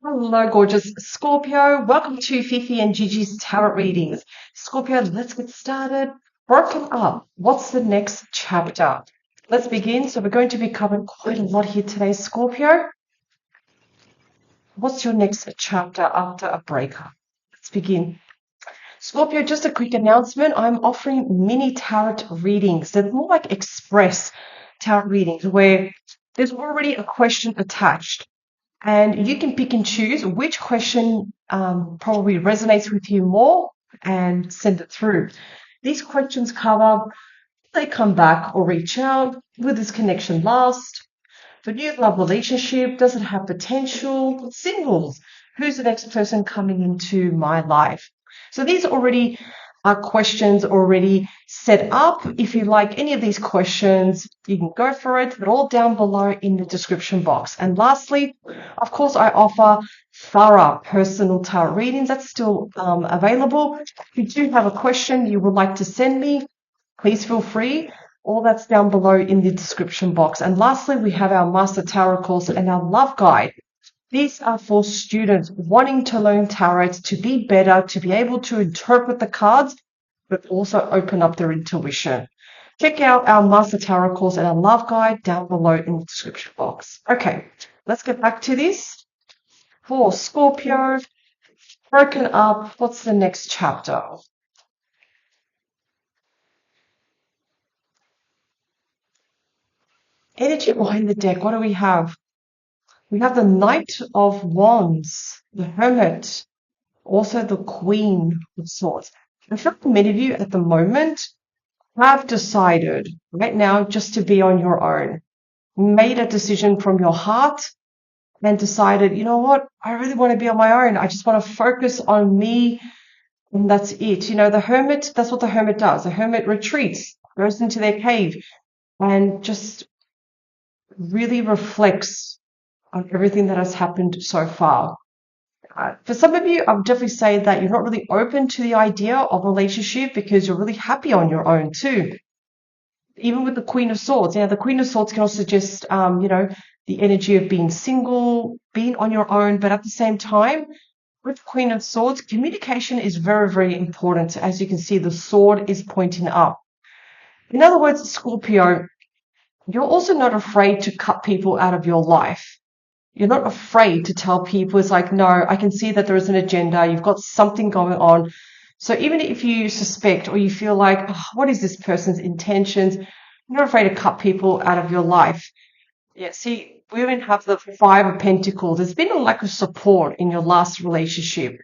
Hello, gorgeous Scorpio. Welcome to Fifi and Gigi's Tarot readings. Scorpio, let's get started. Broken up. What's the next chapter? Let's begin. So we're going to be covering quite a lot here today, Scorpio. What's your next chapter after a breakup? Let's begin. Scorpio, just a quick announcement. I'm offering mini tarot readings. They're more like express tarot readings where there's already a question attached. And you can pick and choose which question probably resonates with you more and send it through. These questions cover they come back or reach out, will this connection last? The new love relationship, does it have potential? Singles, who's the next person coming into my life? So these already are questions already set up. If you like any of these questions, you can go for it. They're all down below in the description box. And lastly, of course, I offer thorough personal tarot readings. That's still available. If you do have a question you would like to send me, please feel free. All that's down below in the description box. And lastly, we have our Master Tarot course and our Love Guide. These are for students wanting to learn tarot to be better, to be able to interpret the cards, but also open up their intuition. Check out our Master Tarot course and our Love Guide down below in the description box. Okay, let's get back to this. For Scorpio, broken up, what's the next chapter? Energy behind the deck, what do we have? We have the Knight of Wands, the Hermit, also the Queen of Swords. I feel like many of you at the moment have decided right now just to be on your own, made a decision from your heart and decided, you know what, I really want to be on my own. I just want to focus on me and that's it. You know, the Hermit, that's what the Hermit does. The Hermit retreats, goes into their cave and just really reflects on everything that has happened so far. For some of you, I would definitely say that you're not really open to the idea of a relationship because you're really happy on your own too. Even with the Queen of Swords, the Queen of Swords can also suggest, the energy of being single, being on your own, but at the same time, with Queen of Swords, communication is very, very important. As you can see, the sword is pointing up. In other words, Scorpio, you're also not afraid to cut people out of your life. You're not afraid to tell people, it's like, no, I can see that there is an agenda. You've got something going on. So even if you suspect or you feel like, oh, what is this person's intentions? You're not afraid to cut people out of your life. Yeah, see, women have the Five of Pentacles. There's been a lack of support in your last relationship.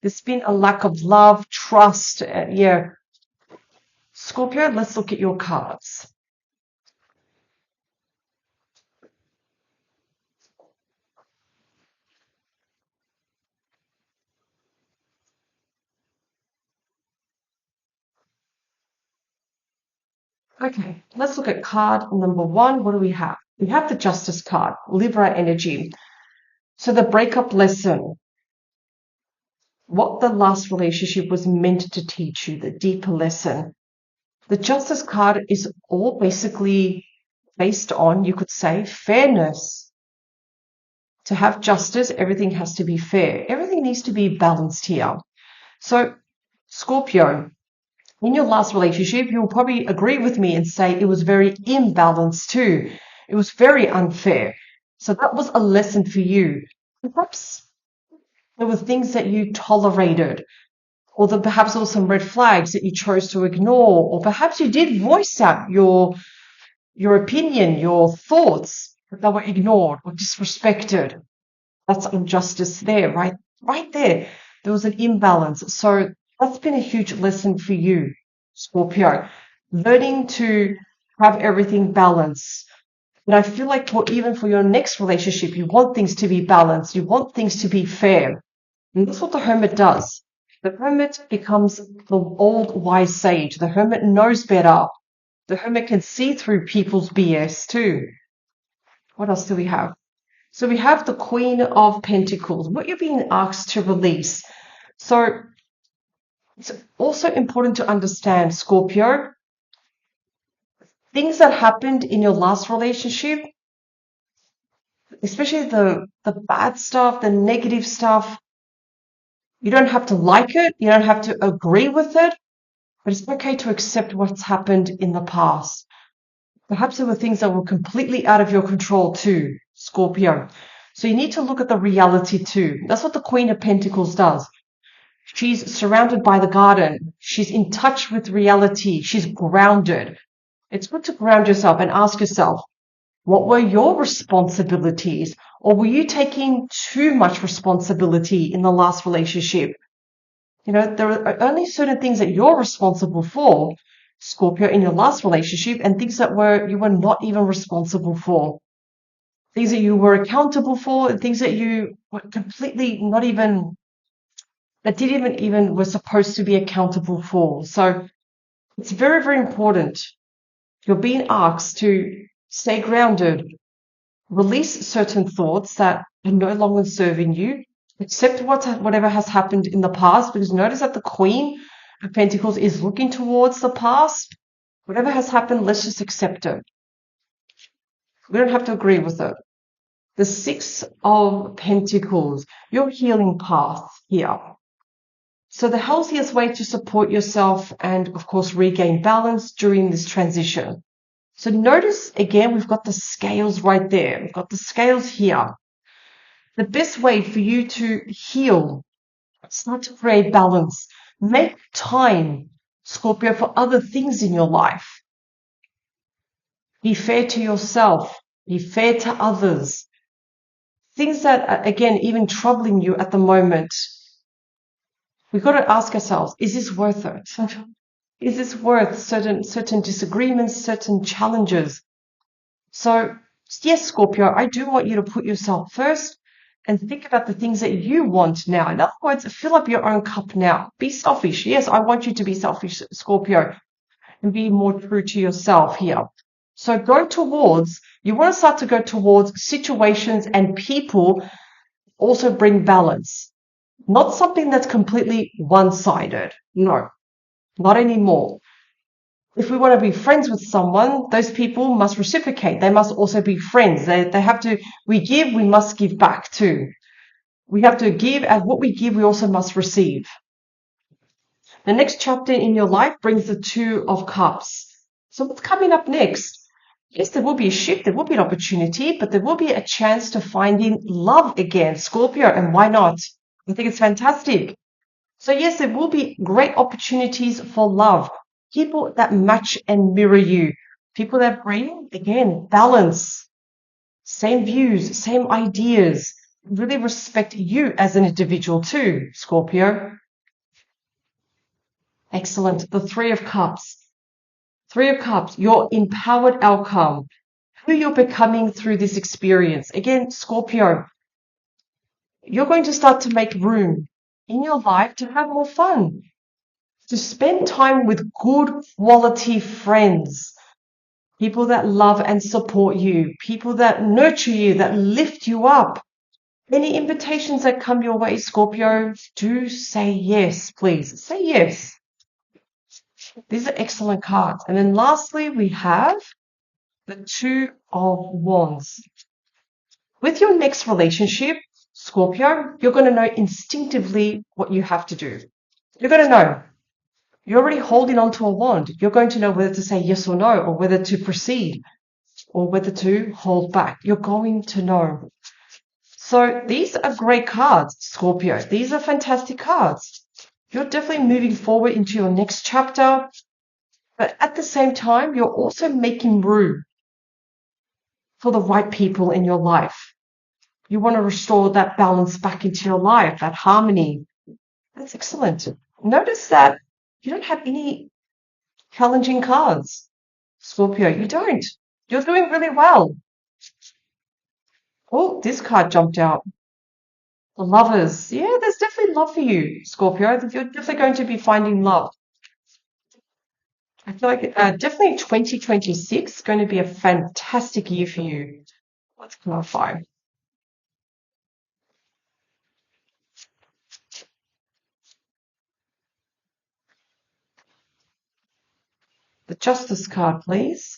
There's been a lack of love, trust. Yeah. Scorpio, let's look at your cards. Okay, let's look at card number one. What do we have? We have the Justice card, Libra energy. So the breakup lesson, what the last relationship was meant to teach you, the deeper lesson. The Justice card is all basically based on, you could say, fairness. To have justice, everything has to be fair. Everything needs to be balanced here. So, Scorpio, in your last relationship, you'll probably agree with me and say it was very imbalanced too. It was very unfair. So that was a lesson for you. Perhaps there were things that you tolerated, or that perhaps there were some red flags that you chose to ignore, or perhaps you did voice out your opinion, your thoughts, but they were ignored or disrespected. That's injustice there, right? Right there. There was an imbalance. So that's been a huge lesson for you, Scorpio. Learning to have everything balanced. But I feel like even for your next relationship, you want things to be balanced. You want things to be fair. And that's what the hermit does. The hermit becomes the old wise sage. The hermit knows better. The hermit can see through people's BS too. What else do we have? So we have the Queen of Pentacles, what you're being asked to release. So it's also important to understand, Scorpio, things that happened in your last relationship, especially the bad stuff, the negative stuff. You don't have to like it. You don't have to agree with it, but it's okay to accept what's happened in the past. Perhaps there were things that were completely out of your control too, Scorpio. So you need to look at the reality too. That's what the Queen of Pentacles does. She's surrounded by the garden. She's in touch with reality. She's grounded. It's good to ground yourself and ask yourself, what were your responsibilities? Or were you taking too much responsibility in the last relationship? You know, there are only certain things that you're responsible for, Scorpio, in your last relationship, and things that you were not even responsible for. Things that you were accountable for, and things that you were completely not even, that didn't even were supposed to be accountable for. So it's very, very important. You're being asked to stay grounded, release certain thoughts that are no longer serving you, accept whatever has happened in the past, because notice that the Queen of Pentacles is looking towards the past. Whatever has happened, let's just accept it. We don't have to agree with it. The Six of Pentacles, your healing path here. So the healthiest way to support yourself and, of course, regain balance during this transition. So notice, again, we've got the scales right there. We've got the scales here. The best way for you to heal, start to create balance, make time, Scorpio, for other things in your life. Be fair to yourself. Be fair to others. Things that are, again, even troubling you at the moment. We've got to ask ourselves, is this worth it? Is this worth certain disagreements, certain challenges? So, yes, Scorpio, I do want you to put yourself first and think about the things that you want now. In other words, fill up your own cup now. Be selfish. Yes, I want you to be selfish, Scorpio, and be more true to yourself here. So you want to start to go towards situations and people also bring balance. Not something that's completely one-sided. No, not anymore. If we want to be friends with someone, those people must reciprocate. They must also be friends. They have to, we give, we must give back too. We have to give, and what we give, we also must receive. The next chapter in your life brings the Two of Cups. So what's coming up next? Yes, there will be a shift, there will be an opportunity, but there will be a chance to finding love again, Scorpio, and why not? I think it's fantastic. So yes, there will be great opportunities for love. People that match and mirror you. People that bring, again, balance. Same views, same ideas. Really respect you as an individual too, Scorpio. Excellent. The Three of Cups. Three of Cups, your empowered outcome. Who you're becoming through this experience. Again, Scorpio, you're going to start to make room in your life to have more fun, to spend time with good quality friends, people that love and support you, people that nurture you, that lift you up. Any invitations that come your way, Scorpio, do say yes, please. Say yes. These are excellent cards. And then lastly, we have the Two of Wands. With your next relationship, Scorpio, you're going to know instinctively what you have to do. You're going to know. You're already holding on to a wand. You're going to know whether to say yes or no, or whether to proceed, or whether to hold back. You're going to know. So these are great cards, Scorpio. These are fantastic cards. You're definitely moving forward into your next chapter, but at the same time, you're also making room for the right people in your life. You want to restore that balance back into your life, that harmony. That's excellent. Notice that you don't have any challenging cards, Scorpio. You don't. You're doing really well. Oh, this card jumped out. The Lovers. Yeah, there's definitely love for you, Scorpio. You're definitely going to be finding love. I feel like definitely 2026 is going to be a fantastic year for you. Let's clarify. The Justice card, please.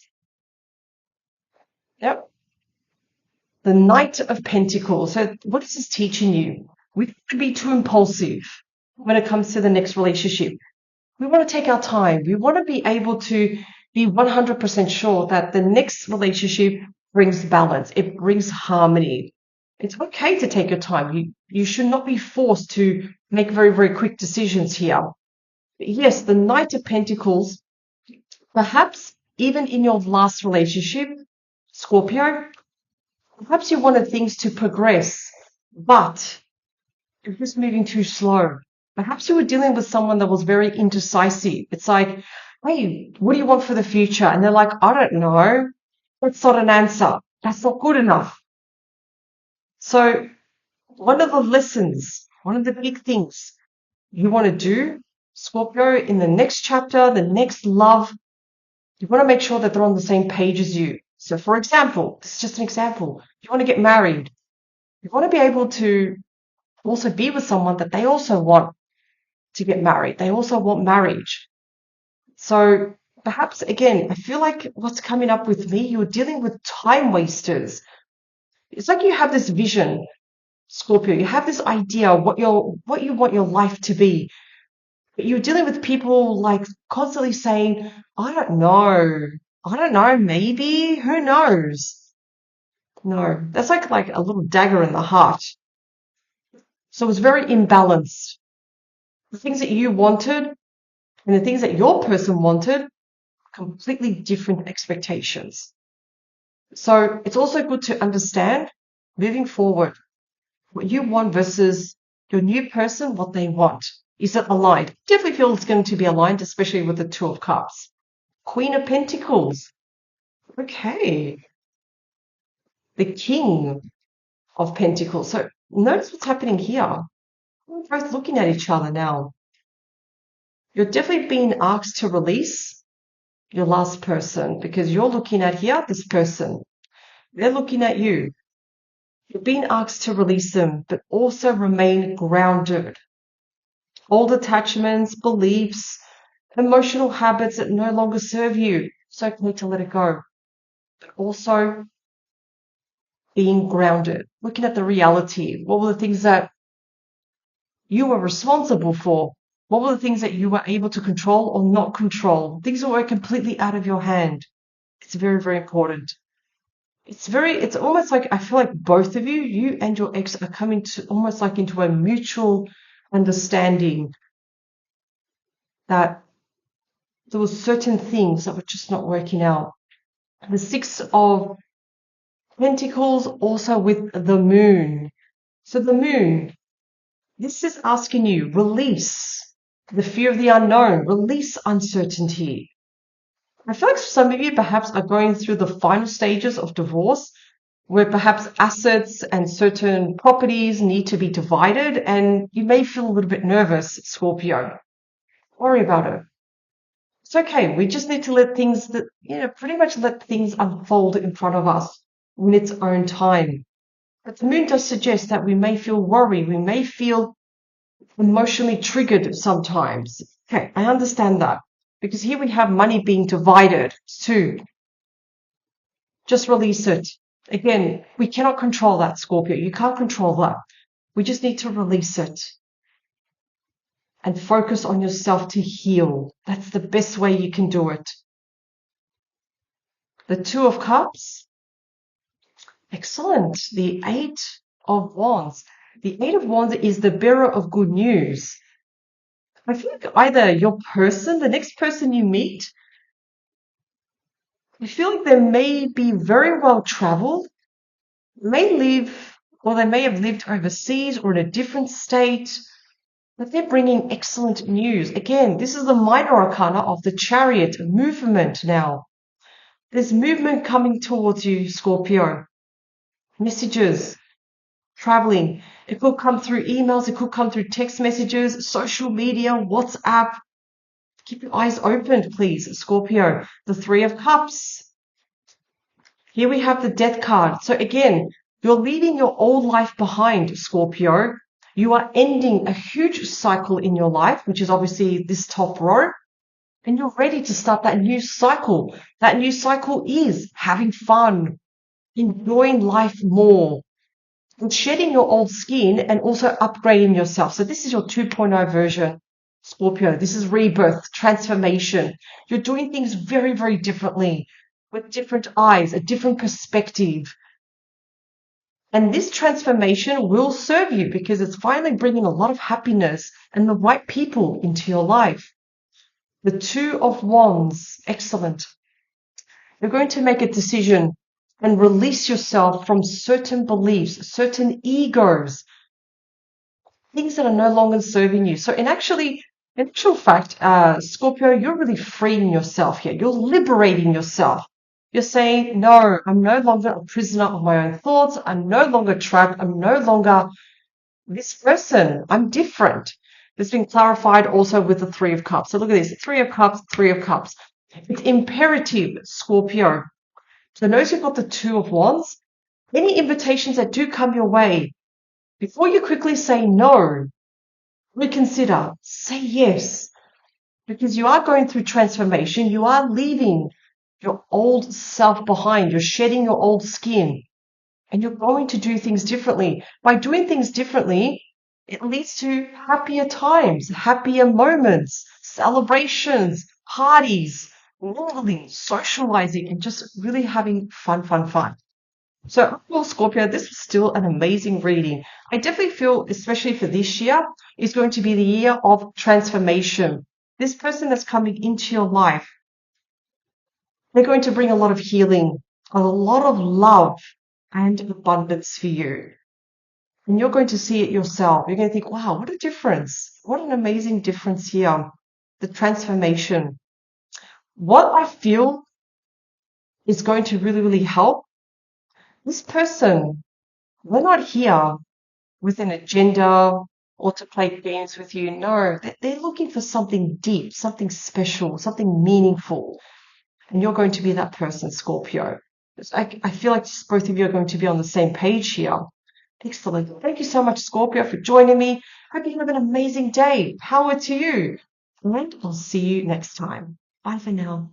Yep. the Knight of Pentacles. So what is this teaching you? We don't want to be too impulsive when it comes to the next relationship. We want to take our time. We want to be able to be 100% sure that the next relationship brings balance. It brings harmony. It's okay to take your time. You should not be forced to make very, very quick decisions here. But yes, the Knight of Pentacles, perhaps even in your last relationship, Scorpio, perhaps you wanted things to progress, but you're just moving too slow. Perhaps you were dealing with someone that was very indecisive. It's like, hey, what do you want for the future? And they're like, I don't know. That's not an answer. That's not good enough. So one of the lessons, one of the big things you want to do, Scorpio, in the next chapter, the next love, you want to make sure that they're on the same page as you. So for example, this is just an example. You want to get married. You want to be able to also be with someone that they also want to get married. They also want marriage. So perhaps, again, I feel like what's coming up with me, you're dealing with time wasters. It's like you have this vision, Scorpio. You have this idea what you want your life to be. But you're dealing with people like constantly saying, I don't know, maybe, who knows? No, that's like a little dagger in the heart. So it's very imbalanced. The things that you wanted and the things that your person wanted, completely different expectations. So it's also good to understand moving forward what you want versus your new person, what they want. Is it aligned? Definitely feel it's going to be aligned, especially with the Two of Cups. Queen of Pentacles. Okay. The King of Pentacles. So notice what's happening here. We're both looking at each other now. You're definitely being asked to release your last person because you're looking at here, this person. They're looking at you. You're being asked to release them, but also remain grounded. Old attachments, beliefs, emotional habits that no longer serve you. It's okay to let it go. But also being grounded, looking at the reality. What were the things that you were responsible for? What were the things that you were able to control or not control? Things that were completely out of your hand. It's very, very important. It's almost like I feel like both of you and your ex are coming to almost like into a mutual understanding that there were certain things that were just not working out. The Six of Pentacles also with the Moon. So the Moon, this is asking you, release the fear of the unknown, release uncertainty. I feel like some of you perhaps are going through the final stages of divorce where perhaps assets and certain properties need to be divided and you may feel a little bit nervous, Scorpio. Don't worry about it. It's okay. We just need to let things pretty much let things unfold in front of us in its own time. But the moon does suggest that we may feel worried. We may feel emotionally triggered sometimes. Okay, I understand that. Because here we have money being divided too. Just release it. Again, we cannot control that, Scorpio. You can't control that. We just need to release it and focus on yourself to heal. That's the best way you can do it. The Two of Cups. Excellent. The Eight of Wands. The Eight of Wands is the bearer of good news. I feel like either your person, the next person you meet, I feel like they may be very well traveled, may live, or they may have lived overseas or in a different state, but they're bringing excellent news. Again, this is the minor arcana of the Chariot movement now. There's movement coming towards you, Scorpio. Messages, traveling. It could come through emails, it could come through text messages, social media, WhatsApp. Keep your eyes open, please, Scorpio. The Three of Cups. Here we have the Death card. So again, you're leaving your old life behind, Scorpio. You are ending a huge cycle in your life, which is obviously this top row. And you're ready to start that new cycle. That new cycle is having fun, enjoying life more, and shedding your old skin and also upgrading yourself. So this is your 2.0 version, Scorpio. This is rebirth, transformation. You're doing things very, very differently with different eyes, a different perspective. And this transformation will serve you because it's finally bringing a lot of happiness and the right people into your life. The Two of Wands, excellent. You're going to make a decision and release yourself from certain beliefs, certain egos, things that are no longer serving you. So in actual fact, Scorpio, you're really freeing yourself here. You're liberating yourself. You're saying, no, I'm no longer a prisoner of my own thoughts. I'm no longer trapped. I'm no longer this person. I'm different. This has been clarified also with the Three of Cups. So look at this, Three of Cups, Three of Cups. It's imperative, Scorpio. So notice you've got the Two of Wands. Any invitations that do come your way, before you quickly say no, reconsider, say yes, because you are going through transformation. You are leaving your old self behind. You're shedding your old skin and you're going to do things differently. By doing things differently, it leads to happier times, happier moments, celebrations, parties, mingling, socializing, and just really having fun, fun, fun. So, well, Scorpio, this was still an amazing reading. I definitely feel, especially for this year, is going to be the year of transformation. This person that's coming into your life, they're going to bring a lot of healing, a lot of love and abundance for you. And you're going to see it yourself. You're going to think, wow, what a difference. What an amazing difference here. The transformation. What I feel is going to really, really help this person. They're not here with an agenda or to play games with you. No, they're looking for something deep, something special, something meaningful. And you're going to be that person, Scorpio. I feel like both of you are going to be on the same page here. Excellent. Thank you so much, Scorpio, for joining me. Hope you have an amazing day. Power to you. And I'll see you next time. Bye for now.